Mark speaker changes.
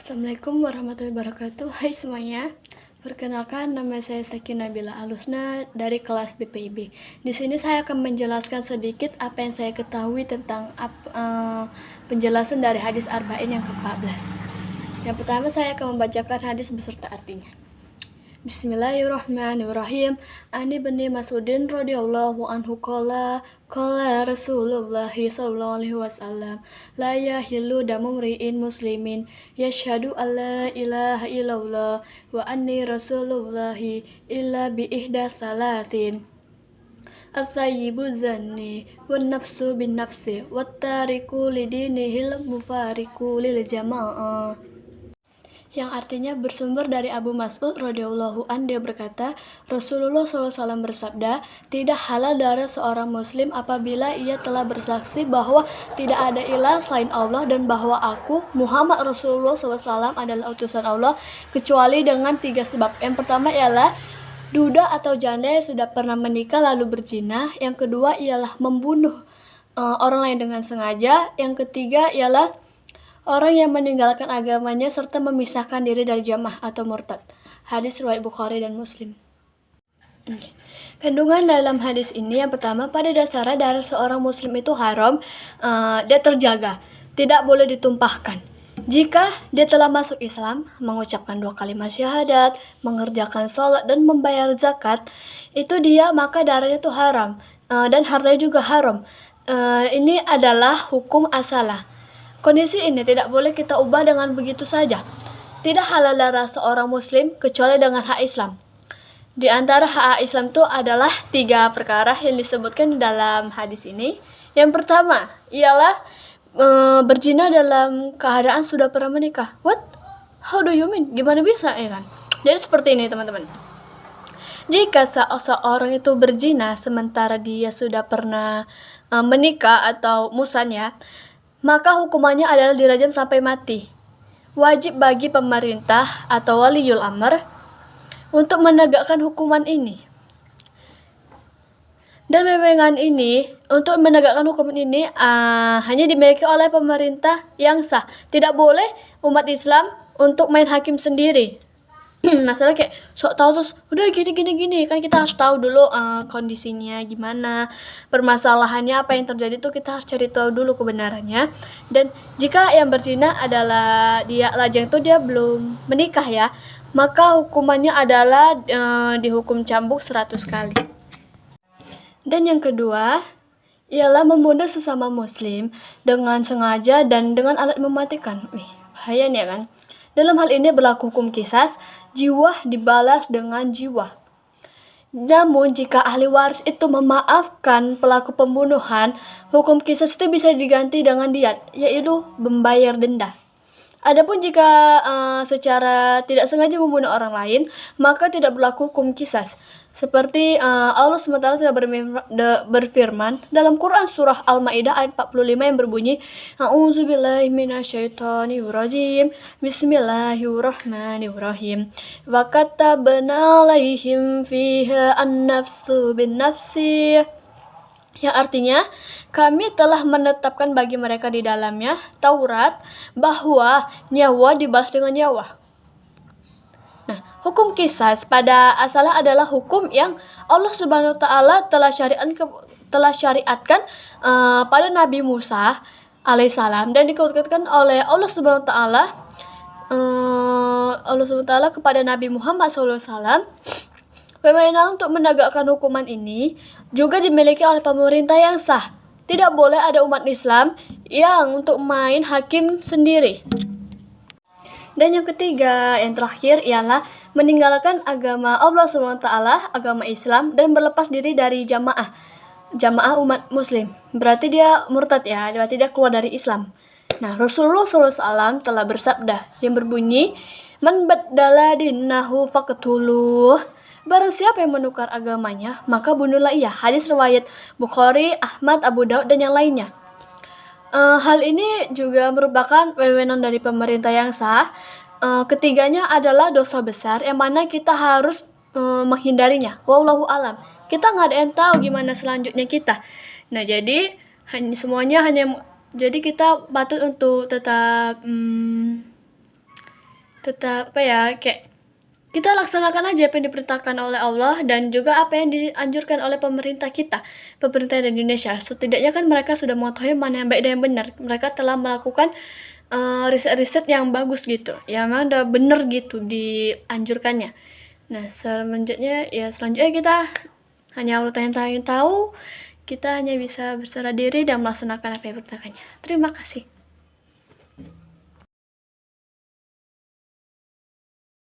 Speaker 1: Assalamualaikum warahmatullahi wabarakatuh. Hai semuanya. Perkenalkan, nama saya Sakina Bila Alusna dari kelas BPIB. Di sini saya akan menjelaskan sedikit apa yang saya ketahui tentang penjelasan dari hadis Arba'in yang ke-14. Yang pertama, saya akan membacakan hadis beserta artinya. Bismillahirrahmanirrahim. Ani bin Mas'udin radhiyallahu anhu qala Rasulullah sallallahu alaihi wasallam la yahillu damu mri'in muslimin yashhadu alla ilaha illallah wa anni rasulullah illa bi ihda salatin at-thayyibu zanni wan nafsu bin nafsi wat tariku lidinihil mufariku lil jamaah, yang artinya bersumber dari Abu Mas'ud radhiyallahu an. Dia berkata, Rasulullah SAW bersabda, tidak halal darah seorang muslim apabila ia telah bersaksi bahwa tidak ada ilah selain Allah dan bahwa aku, Muhammad Rasulullah SAW adalah utusan Allah, kecuali dengan 3 sebab. Yang pertama ialah duda atau janda yang sudah pernah menikah lalu berzina. Yang kedua ialah membunuh orang lain dengan sengaja. Yang ketiga ialah orang yang meninggalkan agamanya serta memisahkan diri dari jamaah atau murtad. Hadis riwayat Bukhari dan Muslim. Kandungan dalam hadis ini, yang pertama, pada dasarnya darah seorang muslim itu haram, dia terjaga, tidak boleh ditumpahkan. Jika dia telah masuk Islam, mengucapkan 2 kalimat syahadat, mengerjakan sholat dan membayar zakat, itu dia maka darahnya itu haram, dan hartanya juga haram. Ini adalah hukum asalah. Kondisi ini tidak boleh kita ubah dengan begitu saja. Tidak halal darah seorang muslim kecuali dengan hak Islam. Di antara hak Islam itu adalah 3 perkara yang disebutkan di dalam hadis ini. Yang pertama ialah berzina dalam keadaan sudah pernah menikah. What? How do you mean? Gimana bisa, ya kan? Jadi seperti ini, teman-teman. Jika seorang itu berzina sementara dia sudah pernah menikah atau musannya, maka hukumannya adalah dirajam sampai mati. Wajib bagi pemerintah atau waliul amr untuk menegakkan hukuman ini. Dan wewenang ini, untuk menegakkan hukuman ini hanya dimiliki oleh pemerintah yang sah. Tidak boleh umat Islam untuk main hakim sendiri. Masalah kayak sok tahu terus udah gini kan kita harus tahu dulu kondisinya gimana, permasalahannya apa yang terjadi tuh kita harus cari tahu dulu kebenarannya. Dan jika yang berzina adalah dia lajang tuh dia belum menikah ya, maka hukumannya adalah dihukum cambuk 100 kali. Dan yang kedua ialah membunuh sesama muslim dengan sengaja dan dengan alat mematikan. Bahaya nih ya kan. Dalam hal ini berlaku hukum qisas, jiwa dibalas dengan jiwa. Namun jika ahli waris itu memaafkan pelaku pembunuhan, hukum qisas itu bisa diganti dengan diat, yaitu membayar denda. Adapun jika secara tidak sengaja membunuh orang lain, maka tidak berlaku hukum qisas. Seperti Allah SWT sudah berfirman dalam Quran surah Al-Maidah ayat 45 yang berbunyi, A'udzubillahi minasyaitonirrajim. Bismillahirrahmanirrahim. Wa katabna 'alaihim fiha an-nafsu bin-nafsi. Yang artinya, kami telah menetapkan bagi mereka di dalamnya Taurat bahwa nyawa dibalas dengan nyawa. Nah, hukum qisas pada asalnya adalah hukum yang Allah Subhanahu wa taala telah syariatkan pada Nabi Musa alaihissalam dan dikuatkan oleh Allah Subhanahu wa taala kepada Nabi Muhammad SAW. Wewenang untuk menegakkan hukuman ini juga dimiliki oleh pemerintah yang sah. Tidak boleh ada umat Islam yang untuk main hakim sendiri. Dan yang ketiga, yang terakhir ialah meninggalkan agama Allah SWT, agama Islam, dan berlepas diri dari jamaah umat muslim. Berarti dia murtad ya, berarti dia keluar dari Islam. Nah, Rasulullah SAW telah bersabda yang berbunyi, Man baddala dinahu faqtuluh. Barang siapa yang menukar agamanya, maka bunuhlah ia. Hadis riwayat Bukhari, Ahmad, Abu Daud, dan yang lainnya. Hal ini juga merupakan wewenang dari pemerintah yang sah. Ketiganya adalah dosa besar yang mana kita harus menghindarinya. Wallahu alam. Kita nggak ada yang tahu gimana selanjutnya kita. Nah, jadi jadi kita patut untuk tetap tetap apa ya, kayak kita laksanakan aja apa yang diperintahkan oleh Allah dan juga apa yang dianjurkan oleh pemerintah Indonesia. Setidaknya kan mereka sudah mengetahui mana yang baik dan yang benar. Mereka telah melakukan riset-riset yang bagus gitu, yang memang udah bener gitu dianjurkannya. Nah, selanjutnya kita hanya Allah yang tahu, kita hanya bisa berserah diri dan melaksanakan apa yang diperintahkannya. Terima kasih.